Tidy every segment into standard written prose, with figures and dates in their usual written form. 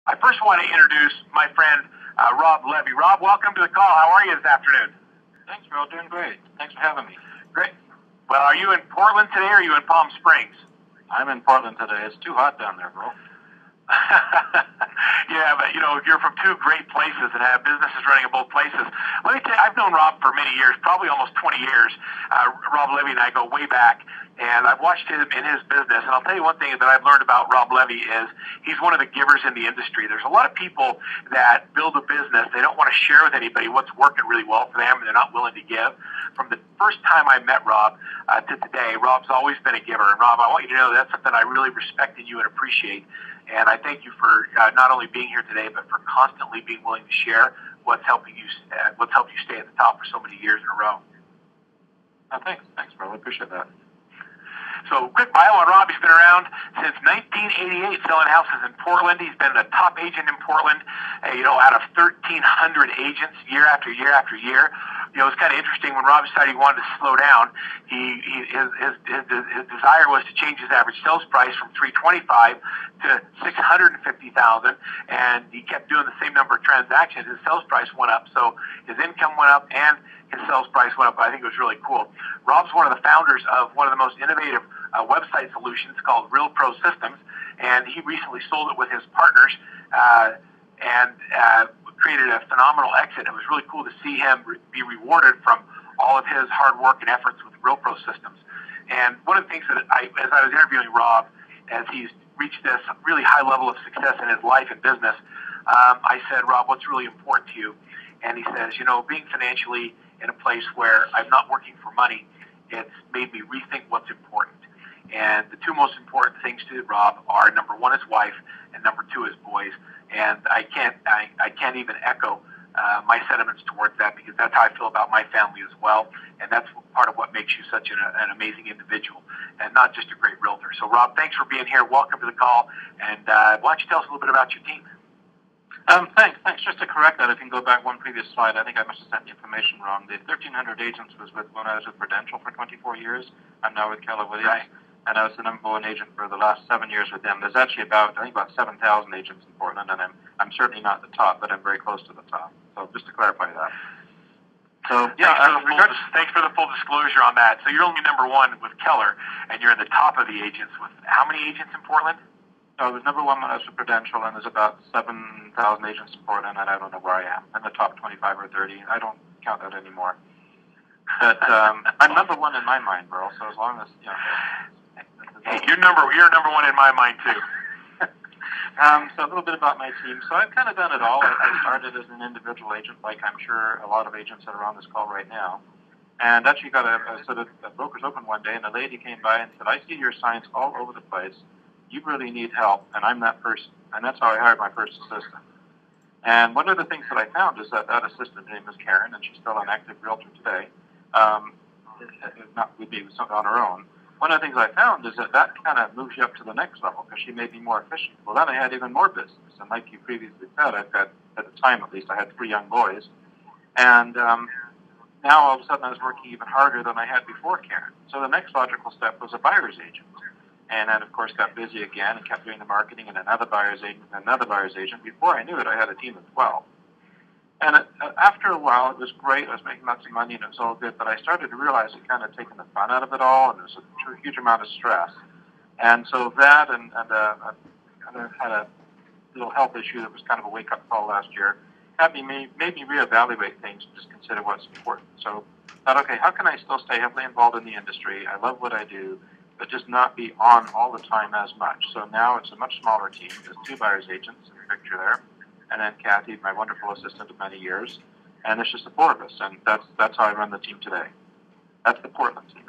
I first want to introduce my friend Rob Levy. Rob, welcome to the call. How are you this afternoon? Thanks, Bill. Doing great. Thanks for having me. Great. Well, are you in Portland today or are you in Palm Springs? I'm in Portland today. It's too hot down there, bro. Yeah, but you're from two great places and have businesses running in both places. Let me tell you, I've known Rob for many years, probably almost 20 years. Rob Levy and I go way back, and I've watched him in his business. And I'll tell you one thing that I've learned about Rob Levy is he's one of the givers in the industry. There's a lot of people that build a business. They don't want to share with anybody what's working really well for them, and they're not willing to give. From the first time I met Rob to today, Rob's always been a giver. And Rob, I want you to know that's something I really respect in you and appreciate. And I thank you for not only being here today, but for constantly being willing to share what's helped you stay at the top for so many years in a row. Thanks, bro. I appreciate that. So, quick bio on Rob. He's been around since 1988 selling houses in Portland. He's been a top agent in Portland, out of 1,300 agents year after year after year. It's kind of interesting when Rob decided he wanted to slow down. His desire was to change his average sales price from $325,000 to $650,000, and he kept doing the same number of transactions. His sales price went up, so his income went up and his sales price went up. I think it was really cool. Rob's one of the founders of one of the most innovative website solutions called Real Pro Systems, and he recently sold it with his partners and created a phenomenal exit. It was really cool to see him be rewarded from all of his hard work and efforts with Real Pro Systems. And one of the things that as I was interviewing Rob, as he's reached this really high level of success in his life and business, I said, Rob, what's really important to you? And he says, being financially in a place where I'm not working for money, it's made me rethink what's important. And the two most important things to Rob are, number one, his wife, and number two, his boys. And I can't even echo my sentiments towards that, because that's how I feel about my family as well. And that's part of what makes you such an amazing individual and not just a great realtor. So, Rob, thanks for being here. Welcome to the call. And why don't you tell us a little bit about your team? Thanks. Just to correct that, if you can go back one previous slide, I think I must have sent the information wrong. The 1,300 agents was when I was with Prudential for 24 years. I'm now with Keller Williams. Right. And I was the number one agent for the last 7 years with them. There's actually about 7,000 agents in Portland, and I'm certainly not the top, but I'm very close to the top. So just to clarify that. So thanks for the full disclosure on that. So you're only number one with Keller, and you're in the top of the agents with how many agents in Portland? I was number one when I was with Prudential, and there's about 7,000 agents in Portland, and I don't know where I am. I'm in the top 25 or 30. I don't count that anymore. But I'm number one in my mind, bro. So as long as Hey, you're number one in my mind too. So a little bit about my team. So I've kind of done it all. I started as an individual agent, like I'm sure a lot of agents that are on this call right now. And actually got a broker's open one day, and a lady came by and said, I see your signs all over the place. You really need help, and I'm that person. And that's how I hired my first assistant. And one of the things that I found is that assistant, her name is Karen, and she's still an active realtor today. Not with me, on her own. One of the things I found is that kind of moves you up to the next level, because she made me more efficient. Well, then I had even more business. And like you previously said, I've got, at the time at least, I had 3 young boys. And now all of a sudden I was working even harder than I had before Karen. So the next logical step was a buyer's agent. And then, of course, got busy again and kept doing the marketing, and another buyer's agent, and another buyer's agent. Before I knew it, I had a team of 12. And after a while, it was great. I was making lots of money, and it was all good. But I started to realize it kind of taken the fun out of it all, and there was a huge amount of stress. And so that and I kind of had a little health issue that was kind of a wake-up call last year. Made me reevaluate things and just consider what's important. So I thought, okay, how can I still stay heavily involved in the industry? I love what I do, but just not be on all the time as much. So now it's a much smaller team. There's 2 buyer's agents in the picture there, and then Kathy, my wonderful assistant of many years, and it's just the 4 of us, and that's how I run the team today. That's the Portland team.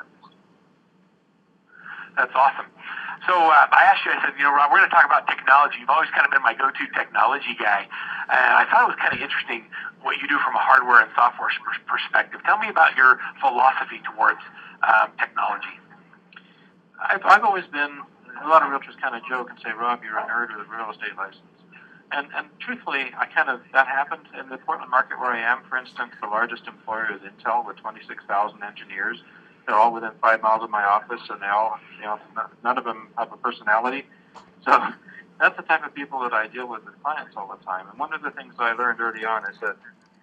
That's awesome. So I asked you, I said, Rob, we're going to talk about technology. You've always kind of been my go-to technology guy. And I thought it was kind of interesting what you do from a hardware and software perspective. Tell me about your philosophy towards technology. I've always been, a lot of realtors kind of joke and say, Rob, you're a nerd with a real estate license. And truthfully, that happened in the Portland market where I am. For instance, the largest employer is Intel with 26,000 engineers. They're all within 5 miles of my office, and they all, none of them have a personality. So That's the type of people that I deal with clients all the time. And one of the things I learned early on is that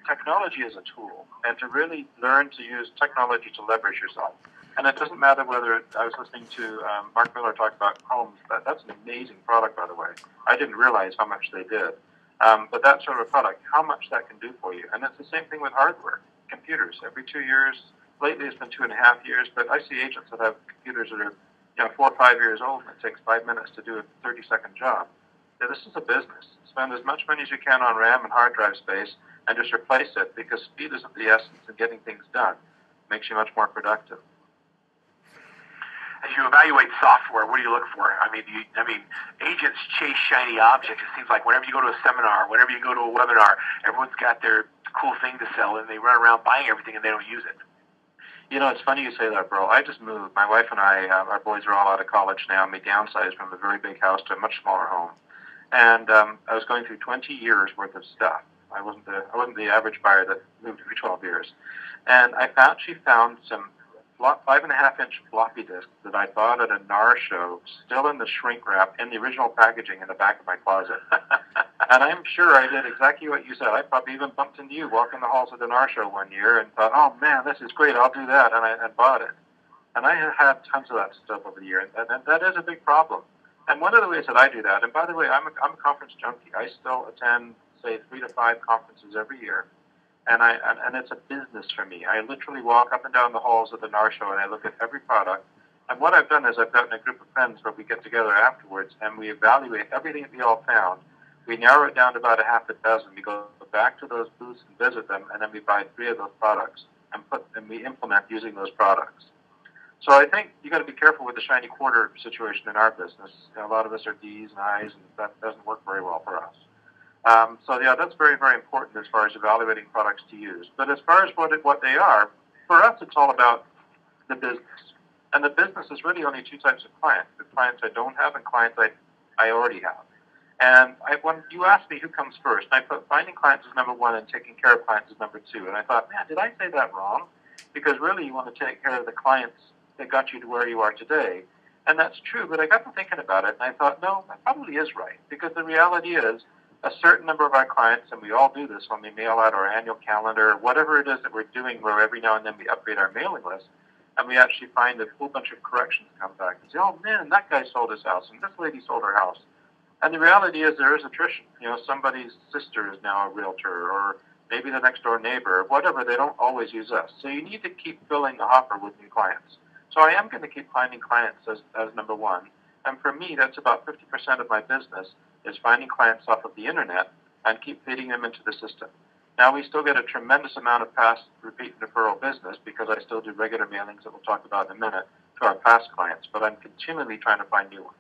technology is a tool, and to really learn to use technology to leverage yourself. And it doesn't matter whether I was listening to Mark Miller talk about homes. That's an amazing product, by the way. I didn't realize how much they did. But that sort of product, how much that can do for you. And it's the same thing with hardware, computers. Every 2 years, lately it's been 2.5 years, but I see agents that have computers that are 4 or 5 years old, and it takes 5 minutes to do a 30-second job. Now, this is a business. Spend as much money as you can on RAM and hard drive space and just replace it, because speed isn't the essence, and getting things done makes you much more productive. As you evaluate software, what do you look for? I mean, agents chase shiny objects. It seems like whenever you go to a seminar, whenever you go to a webinar, everyone's got their cool thing to sell, and they run around buying everything, and they don't use it. It's funny you say that, bro. I just moved. My wife and I, our boys are all out of college now, and we downsized from a very big house to a much smaller home. And I was going through 20 years worth of stuff. I wasn't the average buyer that moved every 12 years. And she found some 5.5-inch floppy disks that I bought at a NAR show, still in the shrink wrap, in the original packaging in the back of my closet. And I'm sure I did exactly what you said. I probably even bumped into you walking the halls of the NAR show one year and thought, oh man, this is great, I'll do that, and I bought it. And I have had tons of that stuff over the years, and that is a big problem. And one of the ways that I do that, and by the way, I'm a conference junkie. I still attend, say, 3 to 5 conferences every year. And it's a business for me. I literally walk up and down the halls of the NAR show, and I look at every product. And what I've done is I've gotten a group of friends where we get together afterwards, and we evaluate everything that we all found. We narrow it down to about a half a dozen. We go back to those booths and visit them, and then we buy 3 of those products and we implement using those products. So I think you got to be careful with the shiny quarter situation in our business. A lot of us are D's and I's, and that doesn't work very well for us. That's very, very important as far as evaluating products to use. But as far as what they are, for us, it's all about the business. And the business is really only 2 types of clients: the clients I don't have and clients I already have. And when you asked me who comes first, I put finding clients as number 1 and taking care of clients as number 2. And I thought, man, did I say that wrong? Because really, you want to take care of the clients that got you to where you are today. And that's true, but I got to thinking about it, and I thought, no, that probably is right. Because the reality is, a certain number of our clients, and we all do this when we mail out our annual calendar, whatever it is that we're doing, where every now and then we upgrade our mailing list, and we actually find a whole bunch of corrections come back and say, oh man, that guy sold his house, and this lady sold her house. And the reality is there is attrition. Somebody's sister is now a realtor, or maybe the next door neighbor, or whatever. They don't always use us. So you need to keep filling the hopper with new clients. So I am going to keep finding clients as number 1. And for me, that's about 50% of my business, is finding clients off of the internet and keep feeding them into the system. Now, we still get a tremendous amount of past repeat and referral business, because I still do regular mailings that we'll talk about in a minute to our past clients, but I'm continually trying to find new ones.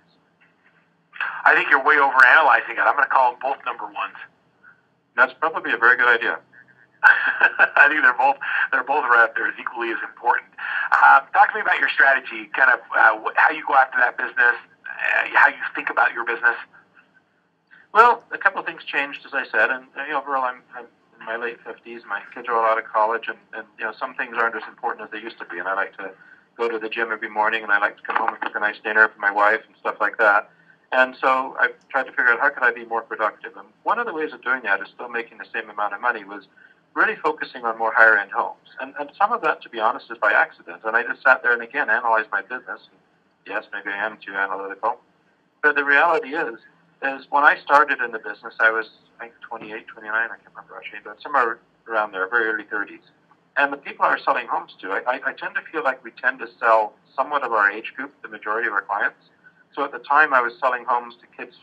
I think you're way overanalyzing it. I'm going to call them both number 1s. That's probably a very good idea. I think they're both right up there as equally as important. Talk to me about your strategy, kind of how you go after that business, how you think about your business. Well, a couple of things changed, as I said, and overall I'm in my late 50s. My kids are all out of college, and some things aren't as important as they used to be, and I like to go to the gym every morning, and I like to come home and cook a nice dinner for my wife and stuff like that. And so I tried to figure out how could I be more productive. And one of the ways of doing that is still making the same amount of money was really focusing on more higher-end homes. And some of that, to be honest, is by accident. And I just sat there and, again, analyzed my business. And yes, maybe I am too analytical. But the reality is when I started in the business, I was, I think, 28, 29, I can't remember actually, but somewhere around there, very early 30s. And the people I was selling homes to, I tend to feel like we tend to sell somewhat of our age group, the majority of our clients. So at the time, I was selling homes to kids,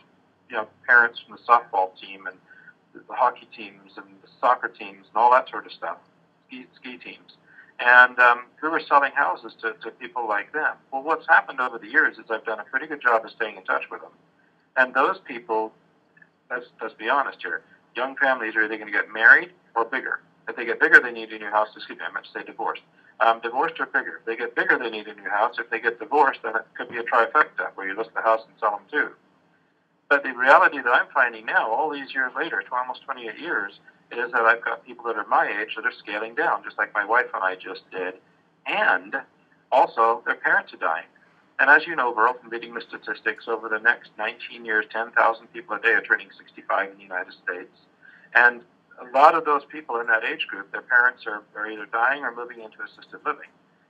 parents from the softball team and the hockey teams and the soccer teams and all that sort of stuff, ski teams. And we were selling houses to people like them. Well, what's happened over the years is I've done a pretty good job of staying in touch with them. And those people, let's be honest here, young families are either going to get married or bigger. If they get bigger, they need a new house. Excuse me, I meant to say divorced. Divorced or bigger. If they get bigger, they need a new house. If they get divorced, then it could be a trifecta where you list the house and sell them too. But the reality that I'm finding now, all these years later, to almost 28 years, is that I've got people that are my age that are scaling down, just like my wife and I just did. And also, their parents are dying. And as you know, Burl, from reading the statistics, over the next 19 years, 10,000 people a day are turning 65 in the United States. And a lot of those people in that age group, their parents are either dying or moving into assisted living.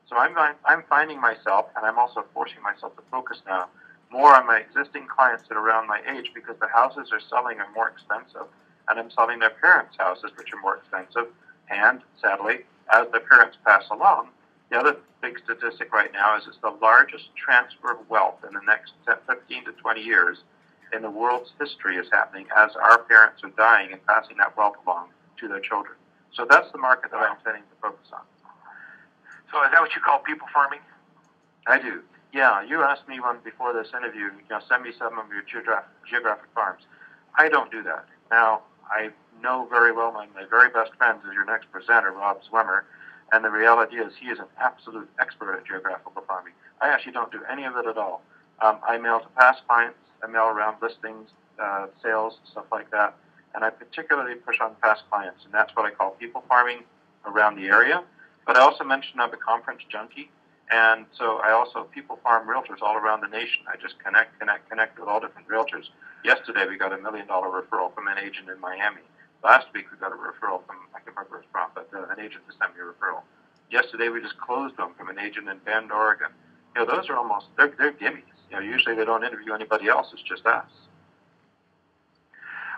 So I'm finding myself, and I'm also forcing myself to focus now more on my existing clients that are around my age, because the houses are selling are more expensive, and I'm selling their parents' houses, which are more expensive. And sadly, as the parents pass along, the other big statistic right now is it's the largest transfer of wealth in the next 15 to 20 years in the world's history is happening as our parents are dying and passing that wealth along to their children. So that's the market that I'm intending to focus on. So is that what you call people farming? I do. Yeah, you asked me one before this interview, send me some of your geographic farms. I don't do that. Now, I know very well my very best friend is your next presenter, Rob Zwemmer, and the reality is he is an absolute expert at geographical farming. I actually don't do any of it at all. I mail to past clients, I mail around listings, sales, stuff like that, and I particularly push on past clients, and that's what I call people farming around the area. But I also mentioned I'm a conference junkie, and so I also people farm realtors all around the nation. I just connect with all different realtors. Yesterday we got $1 million referral from an agent in Miami. Last week we got a referral from, I can't remember his from, but an agent just sent me a referral. Yesterday we just closed them from an agent in Bend, Oregon. Those are almost, they're gimmies. Usually they don't interview anybody else, it's just us.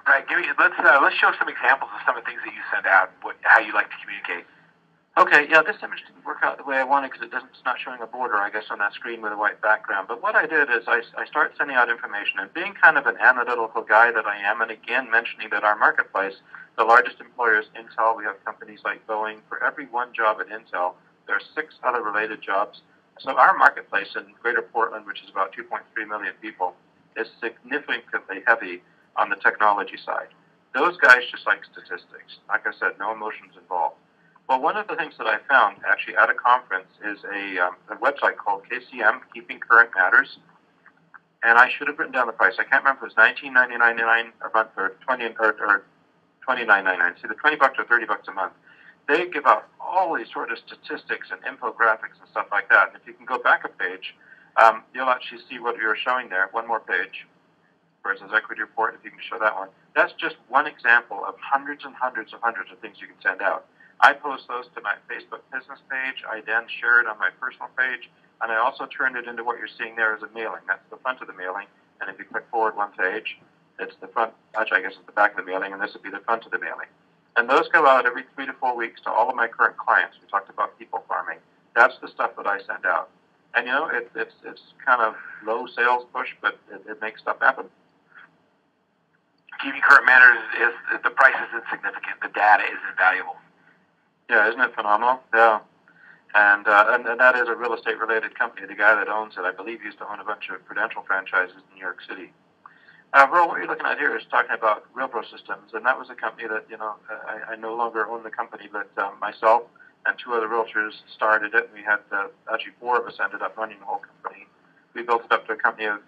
Right, let's show some examples of some of the things that you send out, how you like to communicate. Okay, yeah, this image didn't work out the way I wanted because it's not showing a border, I guess, on that screen with a white background. But what I did is I started sending out information, and being kind of an analytical guy that I am, and again mentioning that our marketplace, the largest employer is Intel. We have companies like Boeing. For every one job at Intel, there are 6 other related jobs. So our marketplace in Greater Portland, which is about 2.3 million people, is significantly heavy on the technology side. Those guys just like statistics. Like I said, no emotions involved. Well, one of the things that I found actually at a conference is a website called KCM, Keeping Current Matters. And I should have written down the price. I can't remember if it was $19.99 a month or $29.99. It's either $20 or $30 a month. They give out all these sort of statistics and infographics and stuff like that. And if you can go back a page, you'll actually see what you're showing there. One more page. Where it says Equity Report, if you can show that one. That's just one example of hundreds and hundreds of things you can send out. I post those to my Facebook business page. I then share it on my personal page, and I also turn it into what you're seeing there as a mailing. That's the front of the mailing, and if you click forward one page, it's the front, actually I guess it's the back of the mailing, and this would be the front of the mailing. And those go out every 3 to 4 weeks to all of my current clients. We talked about people farming. That's the stuff that I send out. And it's kind of low sales push, but it makes stuff happen. Keeping Current Matters is the price is insignificant. The data is invaluable. Yeah, isn't it phenomenal? Yeah. And that is a real estate related company. The guy that owns it, I believe, used to own a bunch of Prudential franchises in New York City. Earl, what you're looking at here is talking about RealPro Systems, and that was a company that, I no longer own the company, but myself and 2 other realtors started it. We had actually 4 of us ended up running the whole company. We built it up to a company of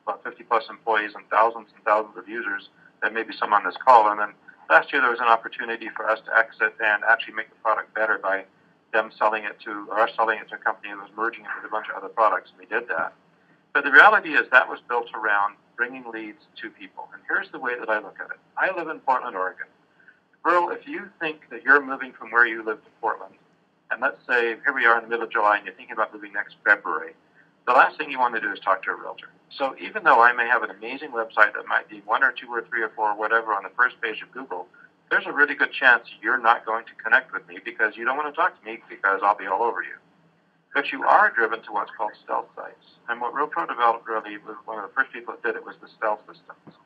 about 50 plus employees and thousands of users. There may be some on this call. And then last year there was an opportunity for us to exit and actually make the product better by them selling it to, or us selling it to a company that was merging it with a bunch of other products. And we did that. But the reality is that was built around bringing leads to people. And here's the way that I look at it. I live in Portland, Oregon. Earl, if you think that you're moving from where you live to Portland, and let's say here we are in the middle of July and you're thinking about moving next February, the last thing you want to do is talk to a realtor. So even though I may have an amazing website that might be 1 or 2 or 3 or 4 or whatever on the first page of Google, there's a really good chance you're not going to connect with me because you don't want to talk to me because I'll be all over you. But you are driven to what's called stealth sites. And what RealPro developed really was one of the first people that did it was the stealth systems.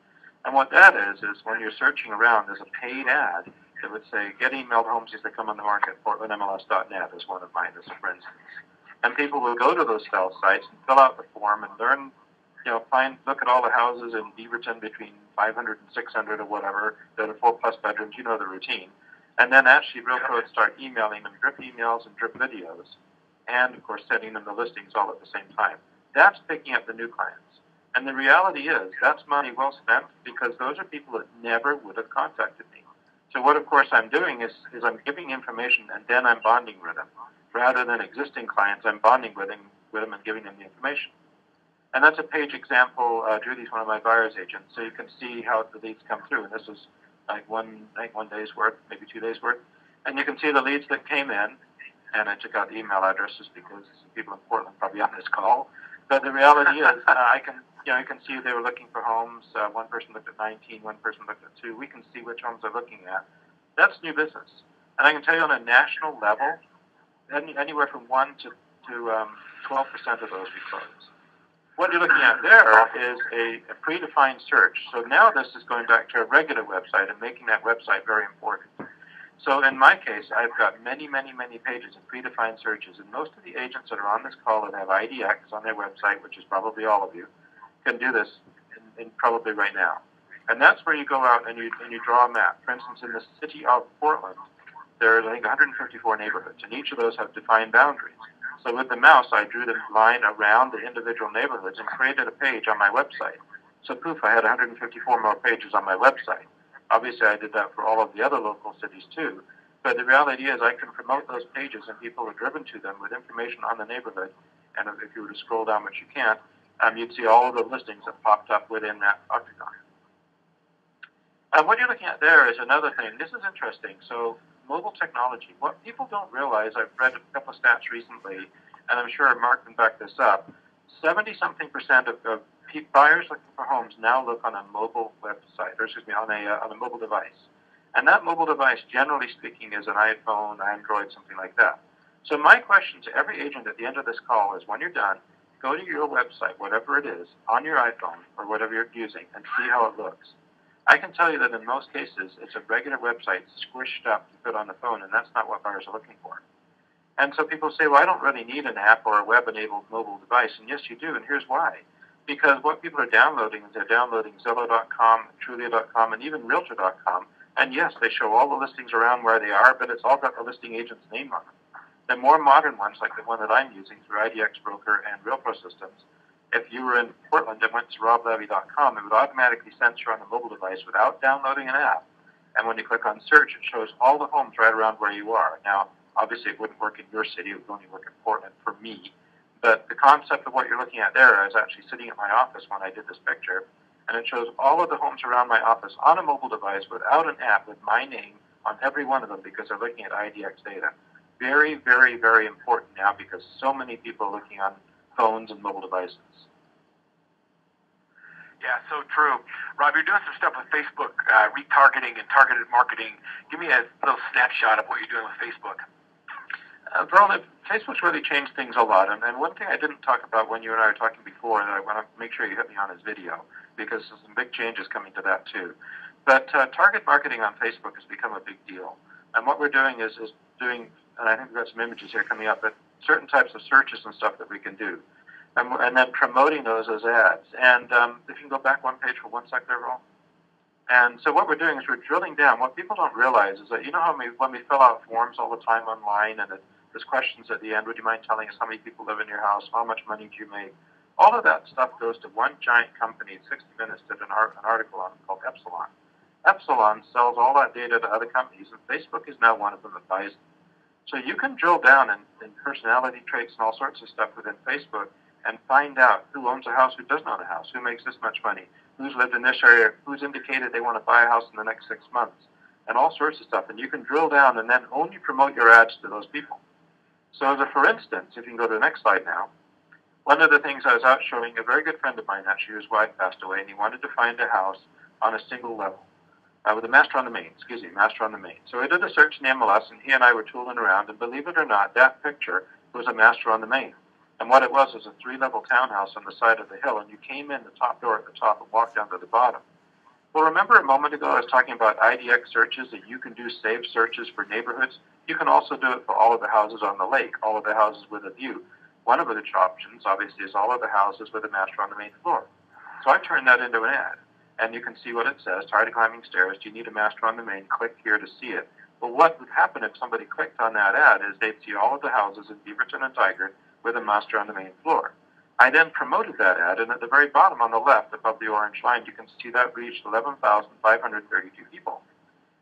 And what that is when you're searching around, there's a paid ad that would say, get emailed homes as they come on the market. PortlandMLS.net is one of mine, for instance. And people will go to those stealth sites and fill out the form and learn, look at all the houses in Beaverton between 500 and 600 or whatever. That are 4 plus bedrooms, you know the routine. And then actually RealPro would start emailing them drip emails and drip videos. And, of course, sending them the listings all at the same time. That's picking up the new clients. And the reality is that's money well spent because those are people that never would have contacted me. So what, of course, I'm doing is I'm giving information and then I'm bonding with them. Rather than existing clients, I'm bonding with them and giving them the information. And that's a page example. Judy's one of my buyer's agents, so you can see how the leads come through. And this is like one day's worth, maybe 2 days worth. And you can see the leads that came in, and I took out the email addresses because people in Portland are probably on this call. But the reality is, I can see they were looking for homes. One person looked at 19, one person looked at 2. We can see which homes they're looking at. That's new business. And I can tell you on a national level, anywhere from 1 to 12% of those we close. What you're looking at there is a predefined search. So now this is going back to a regular website and making that website very important. So in my case, I've got many, many, many pages of predefined searches, and most of the agents that are on this call that have IDX on their website, which is probably all of you, can do this in probably right now. And that's where you go out and you draw a map. For instance, in the city of Portland, there are, I think, 154 neighborhoods, and each of those have defined boundaries. So with the mouse, I drew the line around the individual neighborhoods and created a page on my website. So poof, I had 154 more pages on my website. Obviously, I did that for all of the other local cities too. But the reality is I can promote those pages and people are driven to them with information on the neighborhood. And if you were to scroll down, which you can't, you'd see all of the listings that popped up within that octagon. What you're looking at there is another thing. This is interesting. So mobile technology, what people don't realize, I've read a couple of stats recently, and I'm sure Mark can back this up, 70-something% of buyers looking for homes now look on a mobile website, or excuse me, on a mobile device. And that mobile device, generally speaking, is an iPhone, Android, something like that. So my question to every agent at the end of this call is, when you're done, go to your website, whatever it is, on your iPhone or whatever you're using, and see how it looks. I can tell you that in most cases, it's a regular website squished up to put on the phone, and that's not what buyers are looking for. And so people say, well, I don't really need an app or a web-enabled mobile device. And yes, you do, and here's why. Because what people are downloading is they're downloading Zillow.com, Trulia.com, and even Realtor.com. And yes, they show all the listings around where they are, but it's all got the listing agent's name on them. The more modern ones, like the one that I'm using through IDX Broker and RealPro Systems, if you were in Portland and went to roblevy.com, it would automatically censor on the mobile device without downloading an app. And when you click on search, it shows all the homes right around where you are. Now, obviously, it wouldn't work in your city. It would only work in Portland for me. But the concept of what you're looking at there, I was actually sitting at my office when I did this picture, and it shows all of the homes around my office on a mobile device without an app with my name on every one of them because they're looking at IDX data. Very, very, very important now because so many people are looking on phones and mobile devices. Yeah, so true. Rob, you're doing some stuff with Facebook, retargeting and targeted marketing. Give me a little snapshot of what you're doing with Facebook. Vernon, Facebook's really changed things a lot. And one thing I didn't talk about when you and I were talking before that I want to make sure you hit me on is video, because there's some big changes coming to that too. But target marketing on Facebook has become a big deal. And what we're doing is doing, and I think we've got some images here coming up, but certain types of searches and stuff that we can do. And then promoting those as ads. And if you can go back one page for 1 sec there, Roll. And so what we're doing is we're drilling down. What people don't realize is that, you know how when we fill out forms all the time online and there's questions at the end, would you mind telling us how many people live in your house, how much money do you make? All of that stuff goes to one giant company. 60 Minutes did an article on it called Epsilon. Epsilon sells all that data to other companies, and Facebook is now one of them that buys them. So you can drill down in personality traits and all sorts of stuff within Facebook and find out who owns a house, who doesn't own a house, who makes this much money, who's lived in this area, who's indicated they want to buy a house in the next 6 months, and all sorts of stuff. And you can drill down and then only promote your ads to those people. So as a for instance, if you can go to the next slide now, one of the things I was out showing, a very good friend of mine, actually, whose wife passed away, and he wanted to find a house on a single level, with a master on the main, master on the main. So I did a search in the MLS, and he and I were tooling around, and believe it or not, that picture was a master on the main. And what it was a 3-level townhouse on the side of the hill, and you came in the top door at the top and walked down to the bottom. Well, remember a moment ago I was talking about IDX searches, that you can do saved searches for neighborhoods? You can also do it for all of the houses on the lake, all of the houses with a view. One of the options, obviously, is all of the houses with a master on the main floor. So I turned that into an ad, and you can see what it says. Tired of climbing stairs, do you need a master on the main? Click here to see it. Well, what would happen if somebody clicked on that ad is they'd see all of the houses in Beaverton and Tigard with a master on the main floor. I then promoted that ad, and at the very bottom on the left, above the orange line, you can see that reached 11,532 people.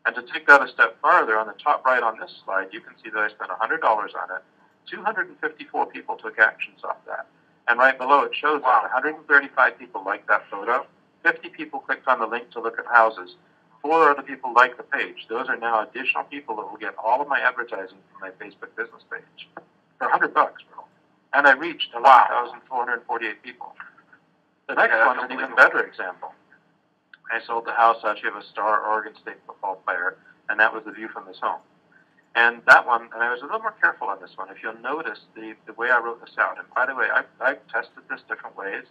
And to take that a step farther, on the top right on this slide, you can see that I spent $100 on it. 254 people took actions off that. And right below it shows that 135 people liked that photo, 50 people clicked on the link to look at houses, 4 other people liked the page. Those are now additional people that will get all of my advertising from my Facebook business page for $100, bro. And I reached 11,448 people. The next one's an even better example. I sold the house actually of a star Oregon State football player, and that was the view from this home. And that one, and I was a little more careful on this one. If you'll notice the way I wrote this out, and by the way, I've tested this different ways,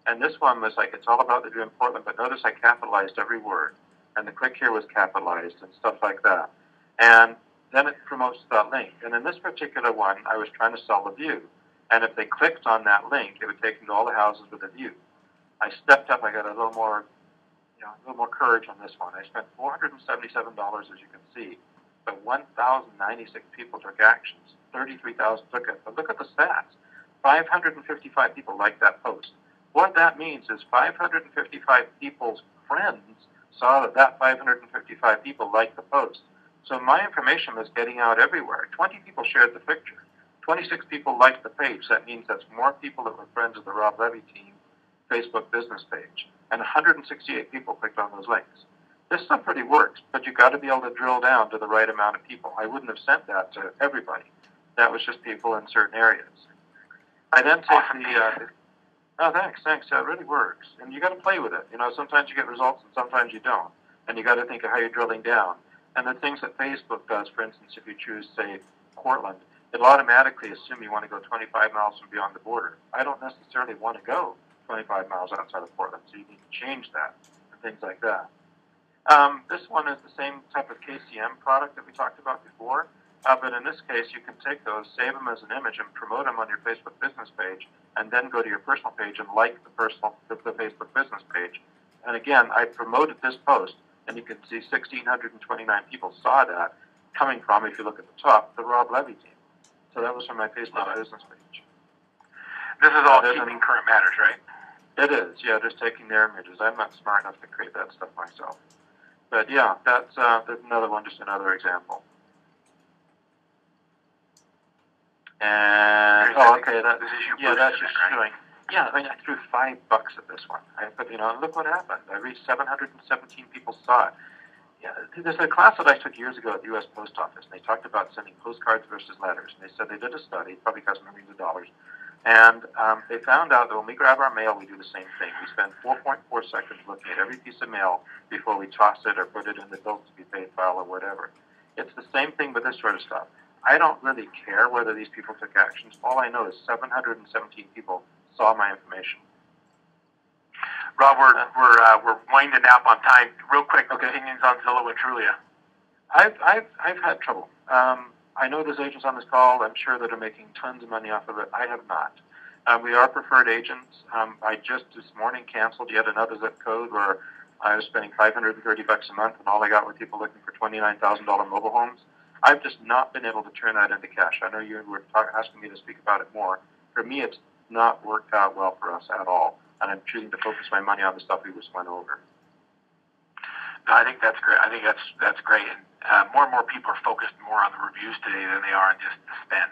and this one was like, it's all about the view in Portland, but notice I capitalized every word, and the click here was capitalized and stuff like that. And then it promotes that link. And in this particular one, I was trying to sell the view. And if they clicked on that link, it would take them to all the houses with a view. I stepped up, I got a little more courage on this one. I spent $477, as you can see, but 1,096 people took actions. 33,000 took it. But look at the stats. 555 people liked that post. What that means is 555 people's friends saw that 555 people liked the post. So my information was getting out everywhere. 20 people shared the picture. 26 people liked the page. That means that's more people that were friends of the Rob Levy team Facebook business page. And 168 people clicked on those links. This stuff pretty works, but you've got to be able to drill down to the right amount of people. I wouldn't have sent that to everybody. That was just people in certain areas. I then take thanks. It really works. And you got to play with it. Sometimes you get results and sometimes you don't. And you got to think of how you're drilling down. And the things that Facebook does, for instance, if you choose, say, Portland, it'll automatically assume you want to go 25 miles from beyond the border. I don't necessarily want to go 25 miles outside of Portland, so you need to change that and things like that. This one is the same type of KCM product that we talked about before, but in this case, you can take those, save them as an image, and promote them on your Facebook business page, and then go to your personal page and like the Facebook business page. And again, I promoted this post, and you can see 1,629 people saw that, coming from, if you look at the top, the Rob Levy team. So that was from my Facebook business page. This is all keeping current matters, right? It is, yeah, just taking their images. I'm not smart enough to create that stuff myself. But yeah, that's another one, just another example. And, that's just showing. Yeah, I threw $5 at this one. I put, look what happened. I reached 717 people saw it. Yeah, there's a class that I took years ago at the U.S. Post Office, and they talked about sending postcards versus letters. And they said they did a study, probably cost millions of dollars, and they found out that when we grab our mail, we do the same thing. We spend 4.4 seconds looking at every piece of mail before we toss it or put it in the bills to be paid file or whatever. It's the same thing with this sort of stuff. I don't really care whether these people took actions. All I know is 717 people saw my information. Rob, we're winding up on time. Real quick, opinions on Zillow and Trulia. I've had trouble. I know there's agents on this call, I'm sure, that are making tons of money off of it. I have not. We are preferred agents. I just this morning canceled yet another zip code where I was spending $530 a month, and all I got were people looking for $29,000 mobile homes. I've just not been able to turn that into cash. I know you were asking me to speak about it more. For me, it's not worked out well for us at all, and I'm choosing to focus my money on the stuff we just went over. No, I think that's great. I think that's great. And more and more people are focused more on the reviews today than they are on just the spend.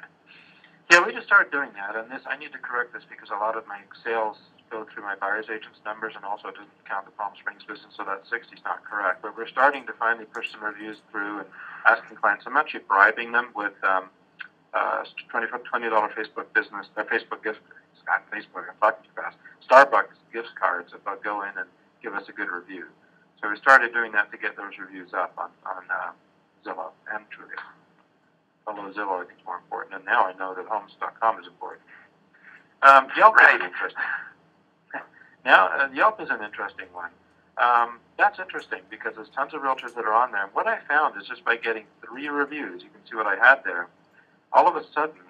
Yeah, we just started doing that. And I need to correct this because a lot of my sales go through my buyer's agent's numbers, and also it doesn't count the Palm Springs business, so that 60 is not correct. But we're starting to finally push some reviews through and asking clients. I'm actually bribing them with $20 Facebook business, Facebook gift cards. Not Facebook, I'm talking too fast. Starbucks gift cards if they'll go in and give us a good review. So we started doing that to get those reviews up on Zillow and Trulia. Although Zillow I think is more important, and now I know that Homes.com is important. Yelp is interesting. Now, Yelp is an interesting one. That's interesting because there's tons of realtors that are on there. And what I found is just by getting 3 reviews, you can see what I had there, all of a sudden,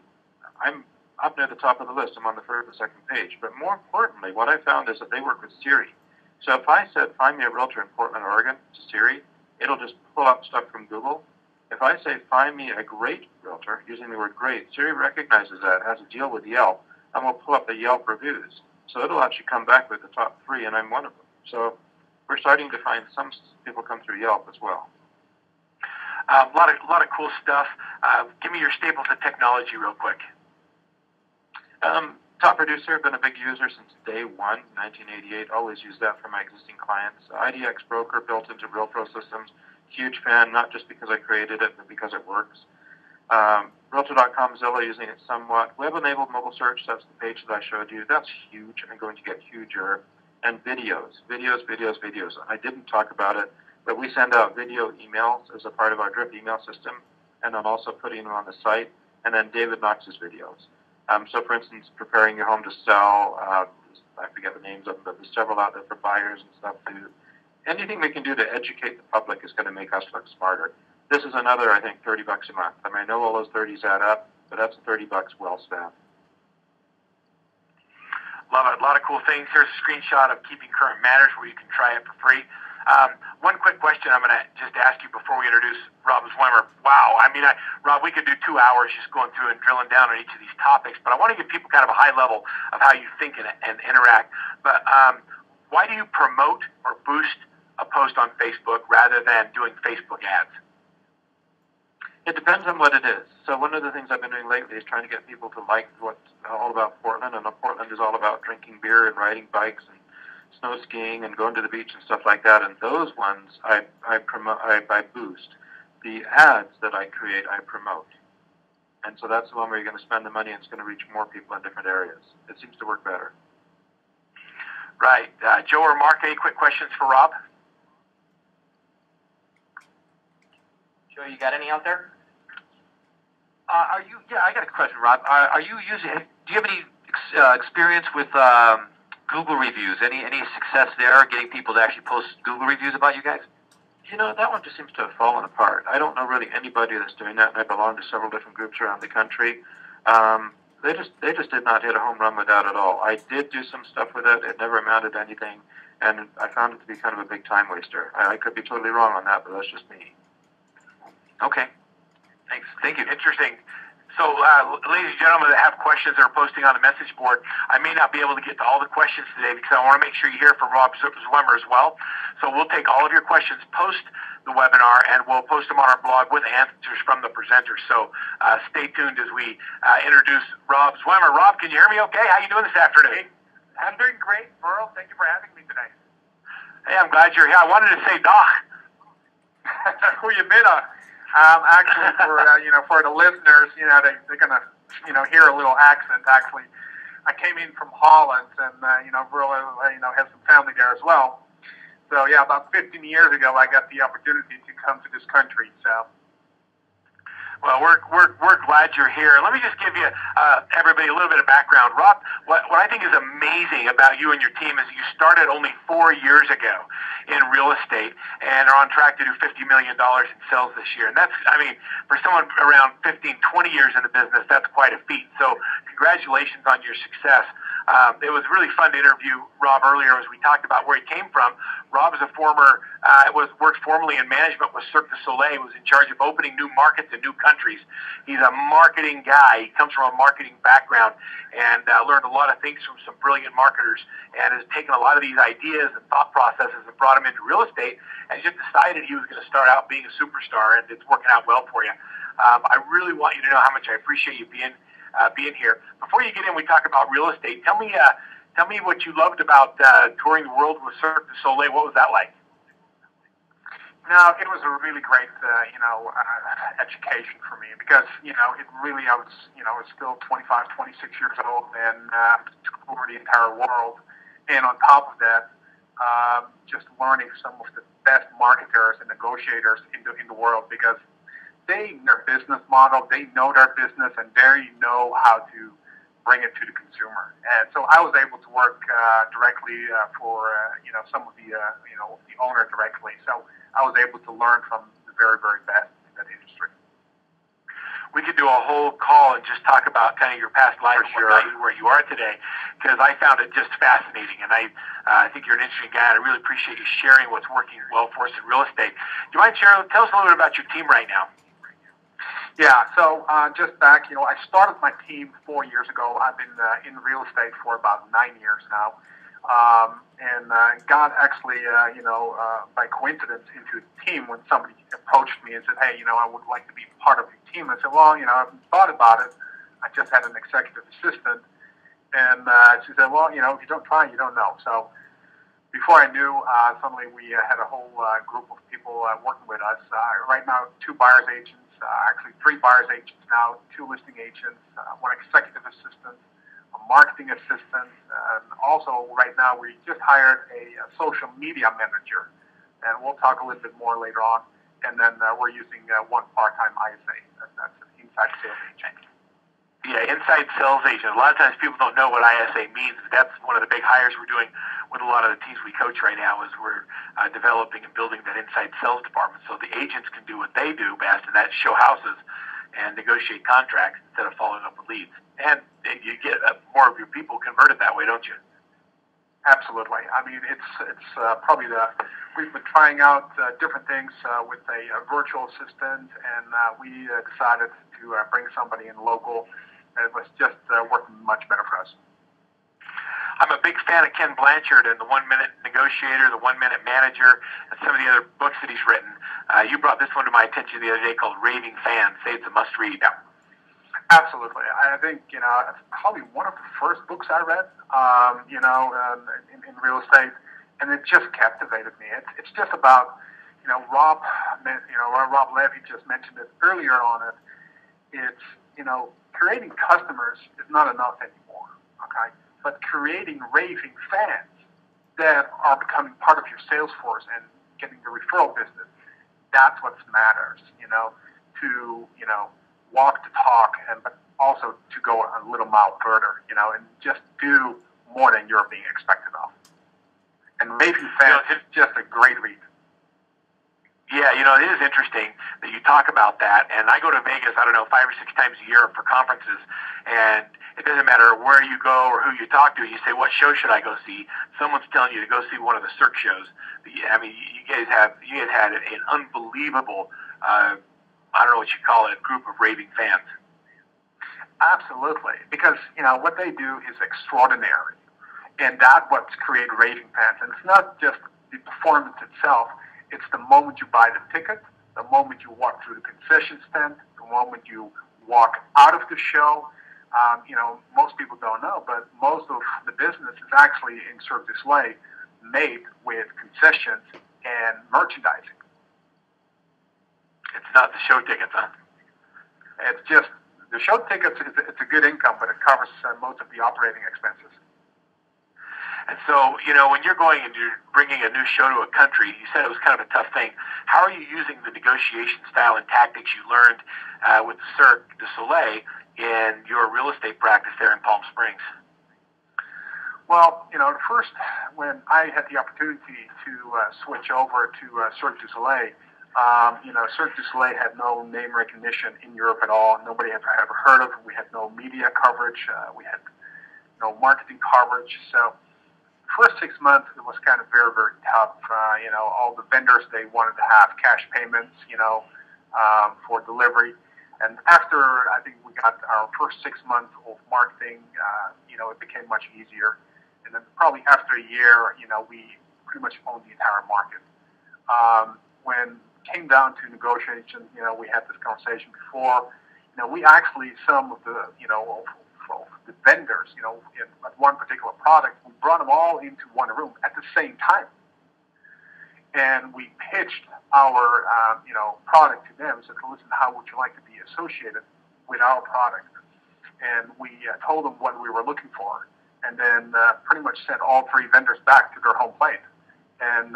I'm up near the top of the list. I'm on the first or second page. But more importantly, what I found is that they work with Siri. So if I said, find me a realtor in Portland, Oregon, to Siri, it'll just pull up stuff from Google. If I say, find me a great realtor, using the word great, Siri recognizes that, has a deal with Yelp, and will pull up the Yelp reviews. So it'll actually come back with the top 3, and I'm one of them. So we're starting to find some people come through Yelp as well. A lot of cool stuff. Give me your staples of technology real quick. Top Producer, been a big user since day one, 1988. Always use that for my existing clients. IDX Broker built into RealPro systems. Huge fan, not just because I created it, but because it works. Realtor.com, Zillow, using it somewhat. Web-enabled mobile search, that's the page that I showed you. That's huge and going to get huger. And videos. I didn't talk about it, but we send out video emails as a part of our drip email system, and I'm also putting them on the site, and then David Knox's videos. So, for instance, preparing your home to sell, I forget the names of them, but there's several out there for buyers and stuff too. Anything we can do to educate the public is going to make us look smarter. This is another, I think, $30 a month. I mean, I know all those 30s add up, but that's $30 well spent. Love it. A lot of cool things. Here's a screenshot of Keeping Current Matters where you can try it for free. One quick question I'm going to just ask you before we introduce Rob Zwemmer. Wow. I mean, Rob, we could do 2 hours just going through and drilling down on each of these topics, but I want to give people kind of a high level of how you think and interact. But why do you promote or boost a post on Facebook rather than doing Facebook ads? It depends on what it is. So one of the things I've been doing lately is trying to get people to like what's all about Portland, and Portland is all about drinking beer and riding bikes and snow skiing and going to the beach and stuff like that. And those ones I boost. The ads that I create, I promote. And so that's the one where you're going to spend the money and it's going to reach more people in different areas. It seems to work better. Right. Joe or Mark, any quick questions for Rob? Joe, you got any out there? Yeah, I got a question, Rob. Do you have any experience with Google reviews? Any success there, getting people to actually post Google reviews about you guys? You know, that one just seems to have fallen apart. I don't know really anybody that's doing that, and I belong to several different groups around the country. They just did not hit a home run with that at all. I did do some stuff with it. It never amounted to anything, and I found it to be kind of a big time waster. I could be totally wrong on that, but that's just me. Okay. Thanks. Thank you. Interesting. So, ladies and gentlemen that have questions that are posting on the message board, I may not be able to get to all the questions today because I want to make sure you hear from Rob Zwemmer as well. So we'll take all of your questions post the webinar, and we'll post them on our blog with answers from the presenters. So stay tuned as we introduce Rob Zwemmer. Rob, can you hear me okay? How you doing this afternoon? I'm doing great, Merle. Thank you for having me today. Hey, I'm glad you're here. I wanted to say Doc. Goedemiddag. Actually, for the listeners, they're gonna, hear a little accent. Actually, I came in from Holland, and really, have some family there as well. So yeah, about 15 years ago, I got the opportunity to come to this country. So. Well, we're glad you're here. Let me just give you everybody a little bit of background. Rob, what I think is amazing about you and your team is you started only 4 years ago in real estate and are on track to do $50 million in sales this year. And that's, for someone around 15, 20 years in the business, that's quite a feat. So congratulations on your success. It was really fun to interview Rob earlier as we talked about where he came from. Rob is a former, worked formerly in management with Cirque du Soleil, was in charge of opening new markets and new countries. He's a marketing guy. He comes from a marketing background and learned a lot of things from some brilliant marketers and has taken a lot of these ideas and thought processes and brought them into real estate and just decided he was going to start out being a superstar, and it's working out well for you. I really want you to know how much I appreciate you being here. Before you get in, we talk about real estate. Tell me what you loved about touring the world with Cirque du Soleil. What was that like? No, it was a really great, education for me because, it really, I was still 25, 26 years old and toured the entire world. And on top of that, just learning some of the best marketers and negotiators in the world because they their business model, they know their business, and they know how to bring it to the consumer. And so I was able to work directly for some of the owner directly. So I was able to learn from the very, very best in that industry. We could do a whole call and just talk about kind of your past life where you are today, because I found it just fascinating, and I think you're an interesting guy, and I really appreciate you sharing what's working well for us in real estate. Do you mind sharing? Tell us a little bit about your team right now. Yeah, so just back, I started my team 4 years ago. I've been in real estate for about 9 years now. And got actually, by coincidence into the team when somebody approached me and said, hey, I would like to be part of your team. I said, well, I haven't thought about it. I just had an executive assistant. And she said, well, you know, if you don't try, you don't know. So before I knew, suddenly we had a whole group of people working with us. Right now, 2 buyer's agents, actually 3 buyer's agents now, 2 listing agents, 1 executive assistant, a marketing assistant, and also right now we just hired a social media manager, and we'll talk a little bit more later on. And then we're using 1 part-time ISA, and that's an inside sales agent. Yeah, inside sales agent. A lot of times people don't know what ISA means, but that's one of the big hires we're doing with a lot of the teams we coach right now is we're developing and building that inside sales department so the agents can do what they do best, and that's show houses and negotiate contracts instead of following up with leads. And you get more of your people converted that way, don't you? Absolutely. I mean, it's probably we've been trying out different things with a virtual assistant, and we decided to bring somebody in local. It was just working much better for us. I'm a big fan of Ken Blanchard and the 1-Minute Negotiator, the 1-Minute Manager, and some of the other books that he's written. You brought this one to my attention the other day called Raving Fans. Say it's a must-read. Yeah, absolutely. I think, you know, it's probably one of the first books I read, you know, in real estate, and it just captivated me. It's just about, you know, Rob Levy just mentioned it earlier on it. It's, you know, creating customers is not enough anymore, okay? But creating raving fans that are becoming part of your sales force and getting the referral business, that's what matters, you know, to, you know, walk the talk, but also to go a little mile further, you know, and just do more than you're being expected of. And raving fans is just a great read. Yeah, you know, it is interesting that you talk about that. And I go to Vegas, I don't know, 5 or 6 times a year for conferences. And it doesn't matter where you go or who you talk to. You say, what show should I go see? Someone's telling you to go see one of the Cirque shows. I mean, you guys had an unbelievable, I don't know what you call it, group of raving fans. Absolutely. Because, you know, what they do is extraordinary. And that's what's created raving fans. And it's not just the performance itself. It's the moment you buy the ticket, the moment you walk through the concession stand, the moment you walk out of the show. You know, most people don't know, but most of the business is actually in Cirque du Soleil made with concessions and merchandising. It's not the show tickets, huh? It's just, the show tickets, it's a good income, but it covers most of the operating expenses. And so, you know, when you're going and you're bringing a new show to a country, you said it was kind of a tough thing. How are you using the negotiation style and tactics you learned with Cirque du Soleil in your real estate practice there in Palm Springs? Well, you know, first, when I had the opportunity to switch over to Cirque du Soleil, you know, Cirque du Soleil had no name recognition in Europe at all. Nobody had ever heard of it. We had no media coverage. We had no marketing coverage. So first 6 months, it was kind of very, very tough. You know, all the vendors, they wanted to have cash payments, you know, for delivery. And after, I think we got our first 6 months of marketing, you know, it became much easier. And then probably after a year, you know, we pretty much owned the entire market. When it came down to negotiation, you know, we had this conversation before, you know, we actually, some of the, you know, the vendors, you know, at one particular product, we brought them all into one room at the same time. And we pitched our, you know, product to them. Said, listen, how would you like to be associated with our product? And we told them what we were looking for, and then pretty much sent all 3 vendors back to their home plate and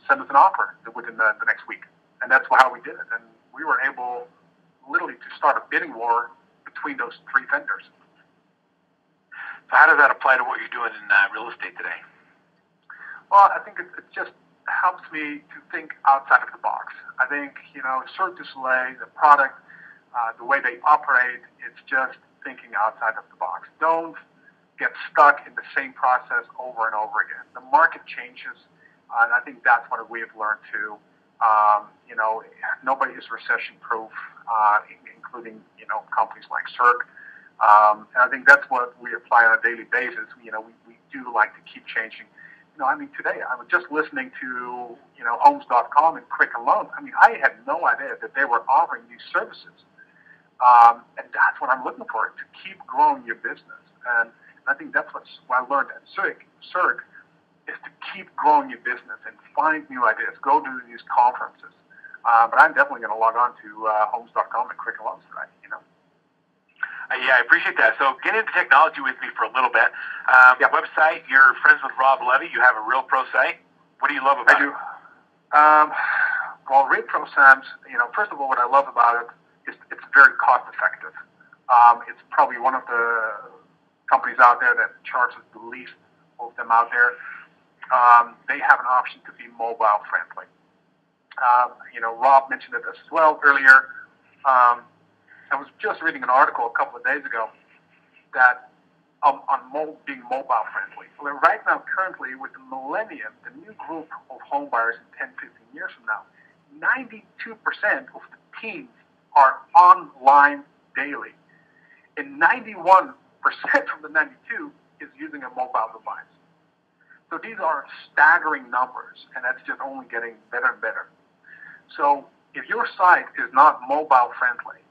sent us an offer within the next week. And that's how we did it. And we were able literally to start a bidding war between those 3 vendors. So how does that apply to what you're doing in real estate today? Well, I think it just helps me to think outside of the box. I think, you know, Cirque du Soleil, the product, the way they operate, it's just thinking outside of the box. Don't get stuck in the same process over and over again. The market changes, and I think that's what we've learned too. You know, nobody is recession-proof, including, you know, companies like Cirque. And I think that's what we apply on a daily basis. You know, we do like to keep changing. You know, I mean, today I was just listening to, you know, Homes.com and Quicken Loans. I mean, I had no idea that they were offering these services. And that's what I'm looking for, to keep growing your business. And And I think that's what I learned at Zurich is to keep growing your business and find new ideas. Go to these conferences. But I'm definitely going to log on to homes.com and Quicken Loans today, you know. Yeah, I appreciate that. So get into technology with me for a little bit. Website, you're friends with Rob Levy. You have a Real Pro site. What do you love about it? I do. Well, Real Pro Sam's, you know, first of all, what I love about it is it's very cost effective. It's probably one of the companies out there that charges the least of them out there. They have an option to be mobile friendly. You know, Rob mentioned it as well earlier. I was just reading an article a couple of days ago that on being mobile friendly. Well, right now, currently, with the millennium, the new group of home buyers in 10, 15 years from now, 92% of the teens are online daily. And 91% from the 92 is using a mobile device. So these are staggering numbers, and that's just only getting better and better. So if your site is not mobile friendly,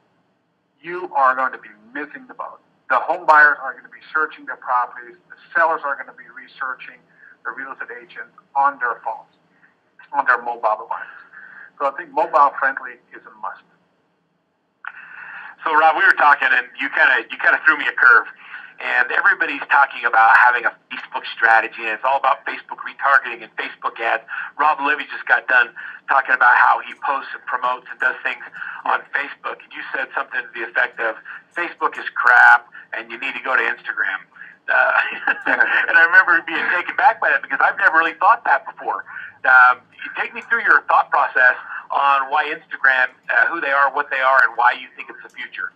you are going to be missing the boat. The home buyers are going to be searching their properties. The sellers are going to be researching the real estate agent on their phones, on their mobile devices. So I think mobile friendly is a must. So Rob, we were talking, and you kind of threw me a curve. And everybody's talking about having a Facebook strategy, and it's all about Facebook retargeting and Facebook ads. Rob Levy just got done talking about how he posts and promotes and does things on Facebook. And you said something to the effect of, Facebook is crap, and you need to go to Instagram. And I remember being taken back by that because I've never really thought that before. You take me through your thought process on why Instagram, who they are, what they are, and why you think it's the future.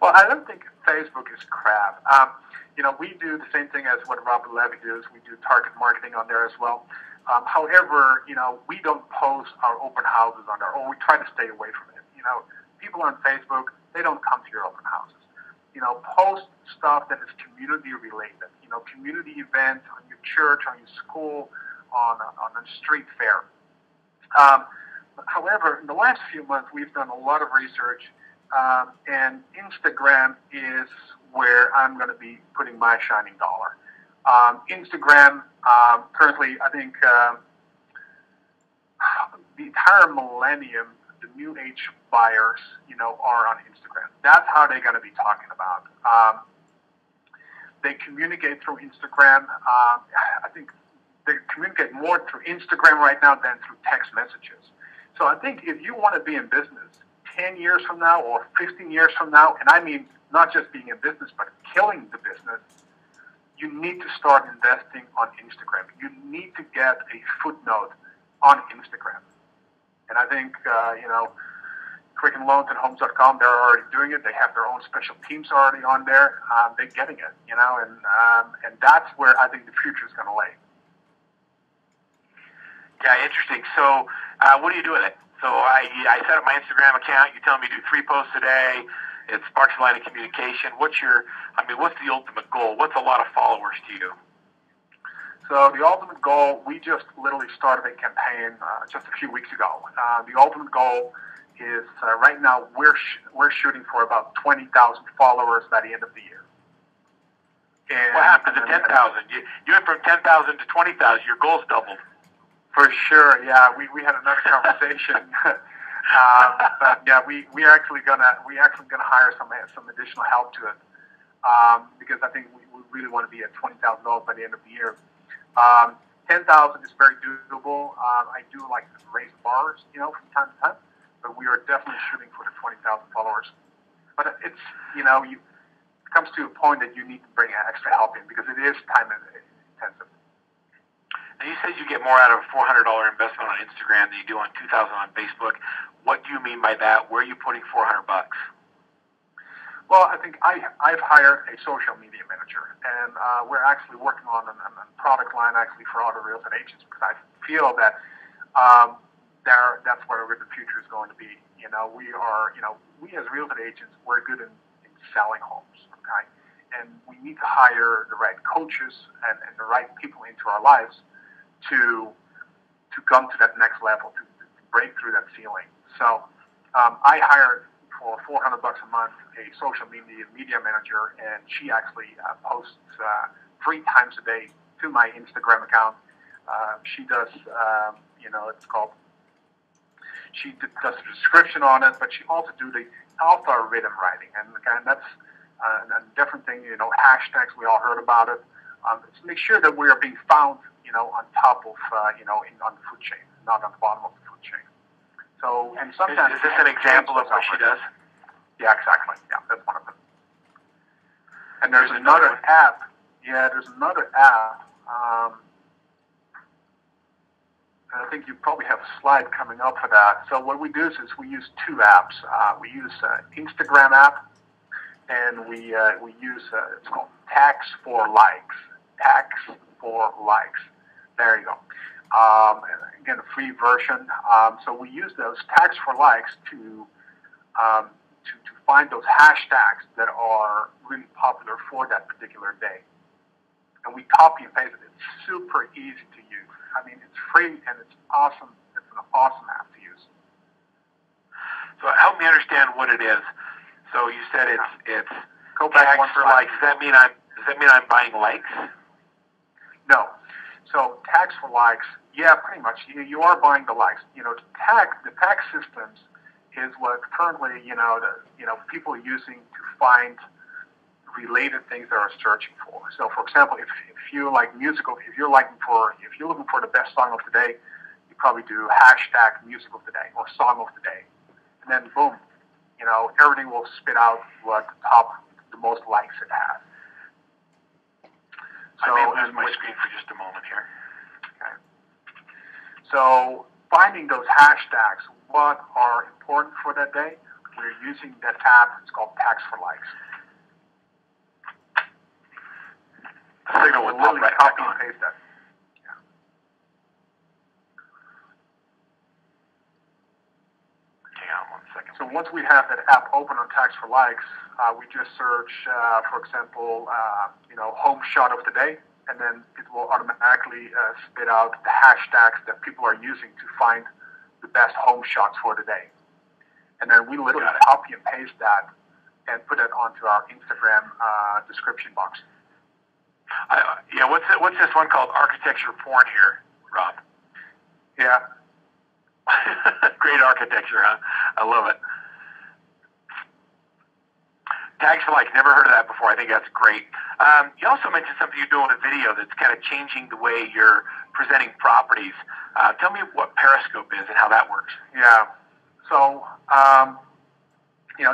Well, I don't think Facebook is crap. You know, we do the same thing as what Robert Levy does. We do target marketing on there as well. However, you know, we don't post our open houses on there, or we try to stay away from it. You know, people on Facebook, they don't come to your open houses. You know, post stuff that is community related. You know, community events on your church, on your school, on a street fair. However, in the last few months, we've done a lot of research. And Instagram is where I'm going to be putting my shining dollar. Instagram, currently, I think the entire millennium, the new age buyers, you know, are on Instagram. That's how they're going to be talking about. They communicate through Instagram. I think they communicate more through Instagram right now than through text messages. So I think if you want to be in business 10 years from now or 15 years from now, and I mean not just being in business, but killing the business, you need to start investing on Instagram. You need to get a footnote on Instagram. And I think, you know, Quicken Loans and Homes.com, they're already doing it. They have their own special teams already on there. They're getting it, you know, and that's where I think the future is going to lay. Yeah, interesting. So what do you do with it? So I set up my Instagram account. You tell me to do 3 posts a day. It sparks a line of communication. What's the ultimate goal? What's a lot of followers to you? So the ultimate goal, we just literally started a campaign just a few weeks ago. The ultimate goal is right now we're shooting for about 20,000 followers by the end of the year. And what happened to 10,000? You went from 10,000 to 20,000. Your goal's doubled. For sure, yeah. We had another conversation, but yeah, we are actually gonna hire some additional help to it because I think we really want to be at $20,000 by the end of the year. 10,000 is very doable. I do like to raise bars, you know, from time to time, but we are definitely shooting for the 20,000 followers. But it's, you know, it comes to a point that you need to bring extra help in because it is time intensive. And you said you get more out of a $400 investment on Instagram than you do on $2,000 on Facebook. What do you mean by that? Where are you putting $400? Well, I think I've hired a social media manager, and we're actually working on a product line actually for other real estate agents because I feel that that's where the future is going to be. You know, we as real estate agents, we're good in selling homes, okay? And we need to hire the right coaches and the right people into our lives to come to that next level, to break through that ceiling. So I hired for $400 a month a social media manager, and she actually posts 3 times a day to my Instagram account. She does, it's called. She does the description on it, but she also do the algorithm writing, and again, that's a different thing. Hashtags, we all heard about it. To make sure that we are being found, on top of, on the food chain, not on the bottom of the food chain. So, and sometimes is this an example of what she does? Yeah, exactly. Yeah, that's one of them. And there's another app. Yeah, there's another app. I think you probably have a slide coming up for that. So what we do is we use 2 apps. We use Instagram app, and we use it's called Tags for Likes. Tags for Likes. There you go. Again, a free version. So we use those tags for likes to find those hashtags that are really popular for that particular day. And we copy and paste it. It's super easy to use. I mean, it's free and it's awesome. It's an awesome app to use. So help me understand what it is. So you said it's Go back tags one for slide. likes. Does that mean I'm buying likes? No. So tags for likes, yeah, pretty much. You are buying the likes. The tag systems is what currently people are using to find related things that are searching for. So, for example, if you like musical, if you're looking for the best song of the day, you probably do hashtag music of the day or song of the day, and then boom, everything will spit out what the most likes it has. So, I may lose my screen for just a moment here. Okay. So finding those hashtags, what are important for that day, we're using that app. It's called Tags for Likes. The signal will literally right copy back and paste that. Yeah. Hang on 1 second. So once we have that app open on Tags for Likes, we just search, for example, home shot of the day, and then it will automatically spit out the hashtags that people are using to find the best home shots for the day. And then we literally copy and paste that and put it onto our Instagram description box. What's this one called? Architecture porn here, Rob. Yeah. Great architecture, huh? I love it. Tags for likes, never heard of that before. I think that's great. You also mentioned something you're doing a video that's kind of changing the way you're presenting properties. Tell me what Periscope is and how that works. Yeah. So,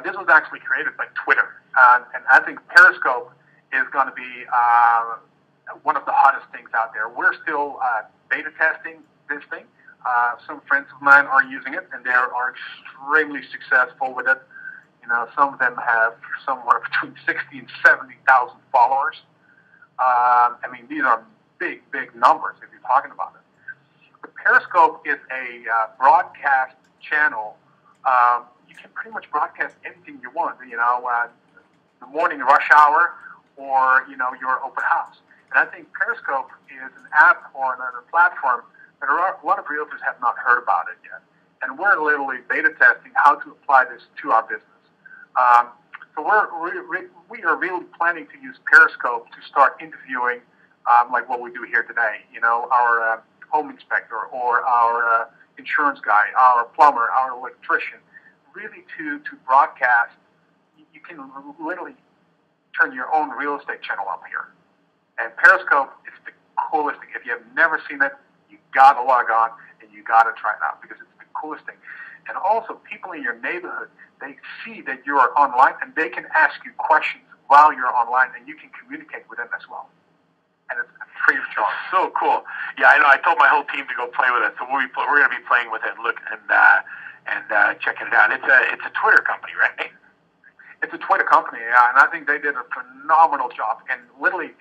this was actually created by Twitter. And I think Periscope is going to be one of the hottest things out there. We're still beta testing this thing. Some friends of mine are using it, and they are extremely successful with it. Some of them have somewhere between 60 and 70,000 followers. These are big numbers if you're talking about it. But Periscope is a broadcast channel. You can pretty much broadcast anything you want. The morning rush hour, or your open house. And I think Periscope is an app or another platform that a lot of realtors have not heard about it yet. And we're literally beta testing how to apply this to our business. So we are really planning to use Periscope to start interviewing, like what we do here today. Our home inspector or our insurance guy, our plumber, our electrician. Really to broadcast. You can literally turn your own real estate channel up here. And Periscope is the coolest thing. If you have never seen it, you gotta log on and you gotta try it out because it's the coolest thing. And also, people in your neighborhood, they see that you are online and they can ask you questions while you're online, and you can communicate with them as well. And it's free of charge. So cool. Yeah, I know. I told my whole team to go play with it, so we're going to be playing with it and checking it out. It's a Twitter company, right? It's a Twitter company, yeah, and I think they did a phenomenal job. And literally,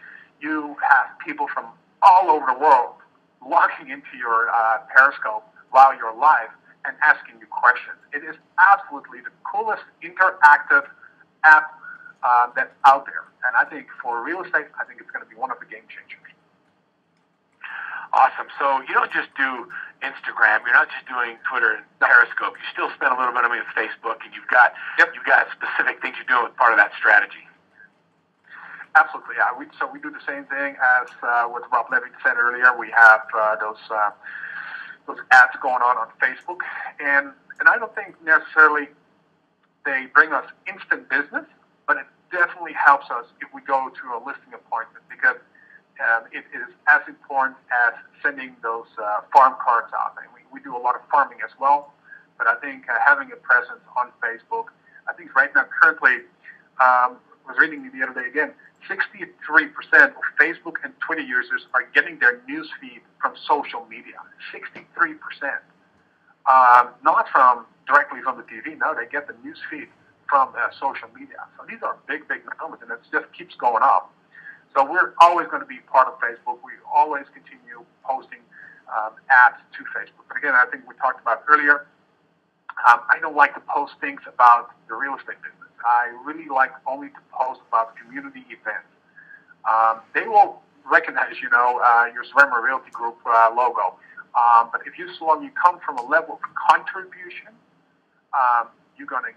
you have people from all over the world logging into your Periscope while you're live and asking you questions. It is absolutely the coolest interactive app that's out there. And I think for real estate, I think it's going to be one of the game changers. Awesome. So you don't just do Instagram. You're not just doing Twitter and Periscope. You still spend a little bit of money with Facebook, and you've got specific things you're doing with part of that strategy. Absolutely, yeah. So we do the same thing as what Rob Levy said earlier. We have those ads going on Facebook, and I don't think necessarily they bring us instant business, but it definitely helps us if we go to a listing appointment, because it is as important as sending those farm cards out. And we do a lot of farming as well, but I think having a presence on Facebook, I think right now currently, was reading the other day again, 63% of Facebook and Twitter users are getting their news feed from social media. 63%. Not directly from the TV. No, they get the news feed from social media. So these are big, big numbers, and it just keeps going up. So we're always going to be part of Facebook. We always continue posting ads to Facebook. But again, I think we talked about earlier, I don't like to post things about the real estate business. I really like only to post about community events. They will recognize, your Zwemmer Realty Group logo. But if you come from a level of contribution, you're gonna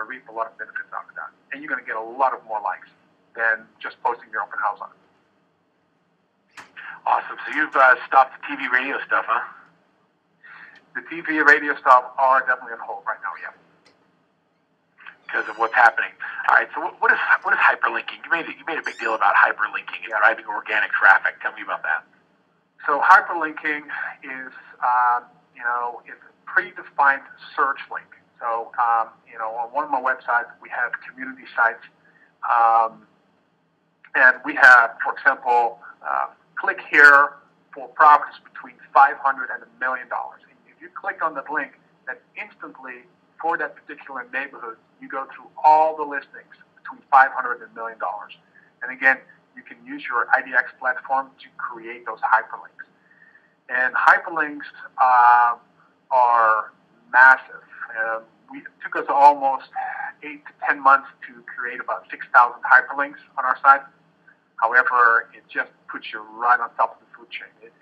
reap a lot of benefits out of that, and you're gonna get a lot of more likes than just posting your open house on it. Awesome. So you've stopped the TV radio stuff, huh? The TV radio stuff are definitely on hold right now, yeah. Because of what's happening. All right. So what is hyperlinking? You made a big deal about hyperlinking and driving organic traffic. Tell me about that. So hyperlinking is, it's a predefined search link. So, on one of my websites, we have community sites, and we have, for example, click here for properties between $500 and $1 million. And if you click on that link, then instantly, for that particular neighborhood, you go through all the listings between $500 and $1 million. And again, you can use your IDX platform to create those hyperlinks. And hyperlinks are massive. It took us almost 8 to 10 months to create about 6,000 hyperlinks on our site. However, it just puts you right on top of the food chain. It's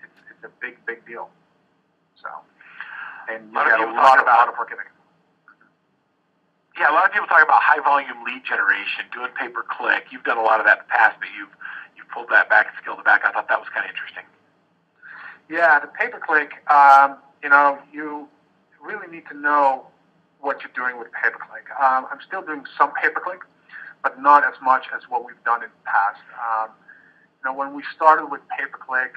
a big, big deal. So, and you got a lot of work in it. Yeah, a lot of people talk about high volume lead generation, doing pay per click. You've done a lot of that in the past, but you've pulled that back and scaled it back. I thought that was kind of interesting. Yeah, the pay per click. You really need to know what you're doing with pay per click. I'm still doing some pay per click, but not as much as what we've done in the past. When we started with pay per click,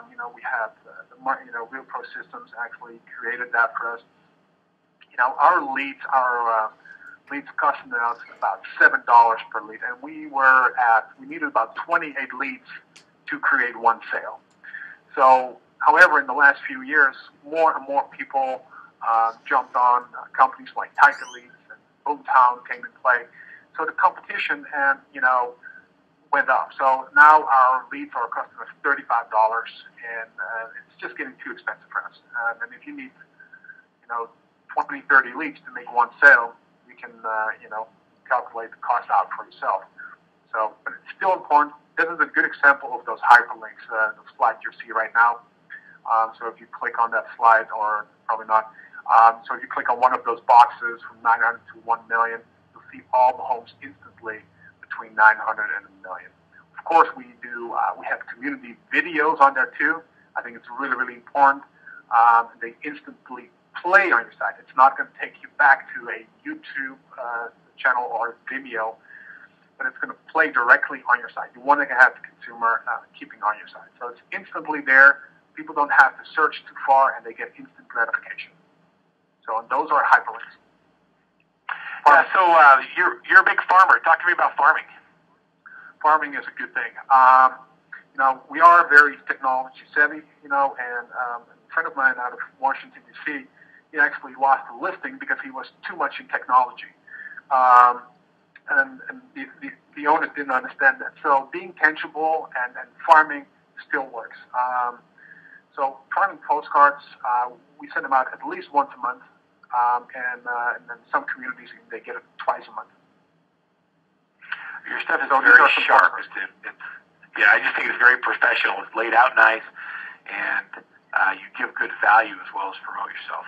we had Real Pro Systems actually created that for us. Our leads costing us about $7 per lead, and we needed about 28 leads to create one sale. So, however, in the last few years, more and more people jumped on companies like Tiger Leads and Boomtown came in play. So the competition went up. So now our leads are costing us $35, and it's just getting too expensive for us. And if you need 20, 30 leads to make one sale, you can calculate the cost out for yourself. So, but it's still important. This is a good example of those hyperlinks, the slide you see right now. So if you click on that slide, or probably not, so if you click on one of those boxes from 900 to 1 million, you'll see all the homes instantly between 900 and 1 million. Of course, we have community videos on there too. I think it's really, really important. They instantly play on your site. It's not going to take you back to a YouTube channel or Vimeo, but it's going to play directly on your site. You want to have the consumer keeping on your site. So it's instantly there. People don't have to search too far, and they get instant gratification. So those are hyperlinks. Yeah, so you're a big farmer. Talk to me about farming. Farming is a good thing. We are very technology savvy, and a friend of mine out of Washington, D.C., he actually lost a listing because he was too much in technology. And the owner didn't understand that. So being tangible and farming still works. So farming postcards, we send them out at least once a month, and then some communities, they get it twice a month. Your stuff is very sharp. I just think it's very professional. It's laid out nice, and you give good value as well as promote yourself.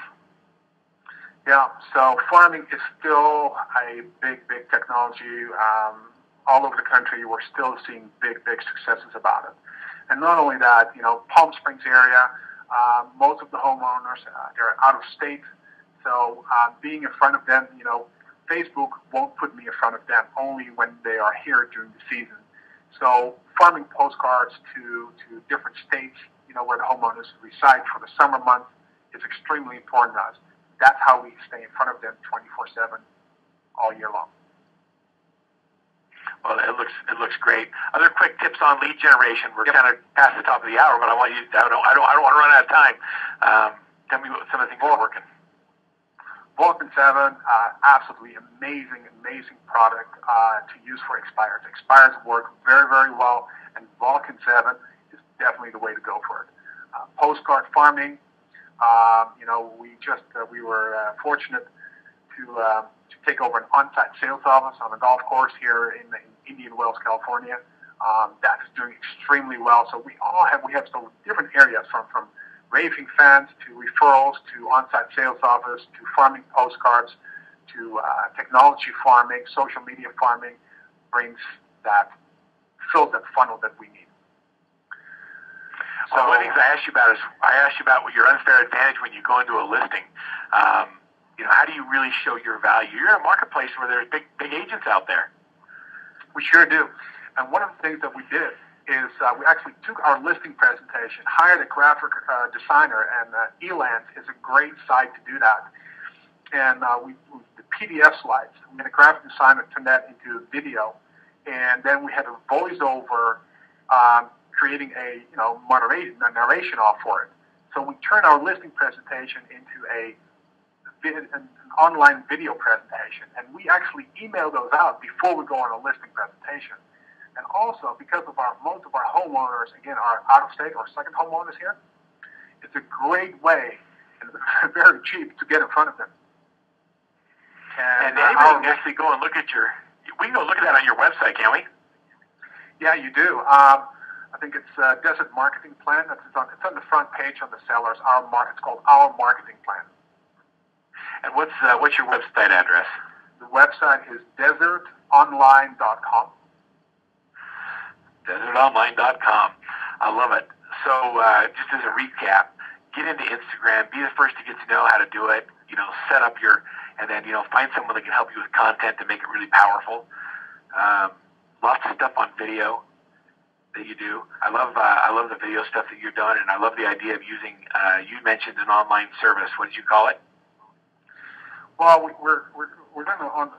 Yeah, so farming is still a big technology. All over the country, we're still seeing big successes about it. And not only that, Palm Springs area, most of the homeowners, they're out of state. So being in front of them, Facebook won't put me in front of them, only when they are here during the season. So farming postcards to different states, where the homeowners reside for the summer months is extremely important to us. That's how we stay in front of them 24/7 all year long. Well, it looks great. Other quick tips on lead generation. We're kind of past the top of the hour, but I want you. I don't want to run out of time. Tell me what some of the things that are working. Vulcan 7, absolutely amazing product to use for expires. Expires work very well, and Vulcan 7 is definitely the way to go for it. Postcard farming. We were fortunate to take over an on-site sales office on a golf course here in Indian Wells, California. That is doing extremely well. So we have some different areas from raving fans to referrals to on-site sales office to farming postcards to technology farming, social media farming fills that funnel that we need. So one of the things I asked you about your unfair advantage when you go into a listing. How do you really show your value? You're in a marketplace where there's big agents out there. We sure do. And one of the things that we did is we actually took our listing presentation, hired a graphic designer, and Elance is a great site to do that. And the PDF slides, we had a graphic designer turn that into video, and then we had a voiceover creating a narration off for it. So we turned our listing presentation into an online video presentation, and we actually email those out before we go on a listing presentation. And also, because of most of our homeowners, again, are out of state or second homeowners here, it's a great way and very cheap to get in front of them. And anybody can actually go and look at we can go look at that on your website, can't we? Yeah, you do. I think it's Desert Marketing Plan. It's on the front page on the sellers. It's called Our Marketing Plan. And what's your website address? The website is desertonline.com. Desertonline.com. I love it. So just as a recap, get into Instagram. Be the first to get to know how to do it. Set up and then find someone that can help you with content to make it really powerful. Lots of stuff on video that you do. I love the video stuff that you're doing, and I love the idea of using. You mentioned an online service. What did you call it? Well, we're doing on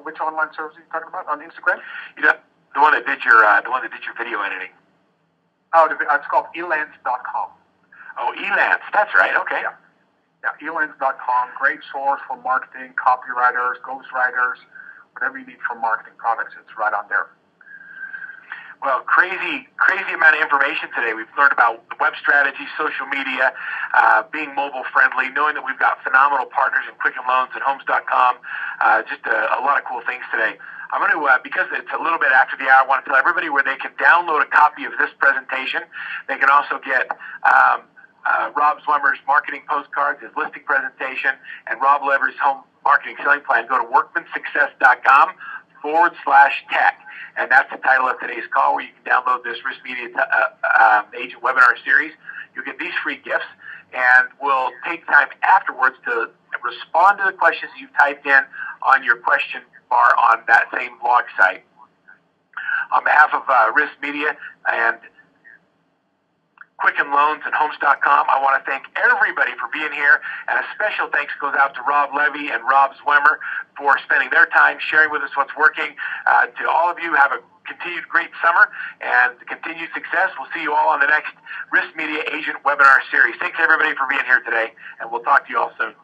which online service are you talking about? On Instagram? The one that did your video editing. Oh, it's called elance.com. Oh, Elance. That's right. Okay. Yeah, elance.com. Great source for marketing, copywriters, ghostwriters, whatever you need for marketing products. It's right on there. Well, crazy amount of information today. We've learned about web strategy, social media, being mobile friendly, knowing that we've got phenomenal partners in Quicken Loans and Homes.com. Just a lot of cool things today. I'm going to, because it's a little bit after the hour, I want to tell everybody where they can download a copy of this presentation. They can also get Rob Zwemmer's marketing postcards, his listing presentation, and Rob Lever's home marketing selling plan. Go to workmansuccess.com/tech. And that's the title of today's call, where you can download this Risk Media Agent Webinar Series. You'll get these free gifts, and we'll take time afterwards to respond to the questions you've typed in on your question bar on that same blog site. On behalf of Risk Media and Quicken Loans and Homes.com, I want to thank everybody for being here, and a special thanks goes out to Rob Levy and Rob Zwemmer for spending their time sharing with us what's working. To all of you, have a continued great summer and continued success. We'll see you all on the next Risk Media Agent Webinar Series. Thanks, everybody, for being here today, and we'll talk to you all soon.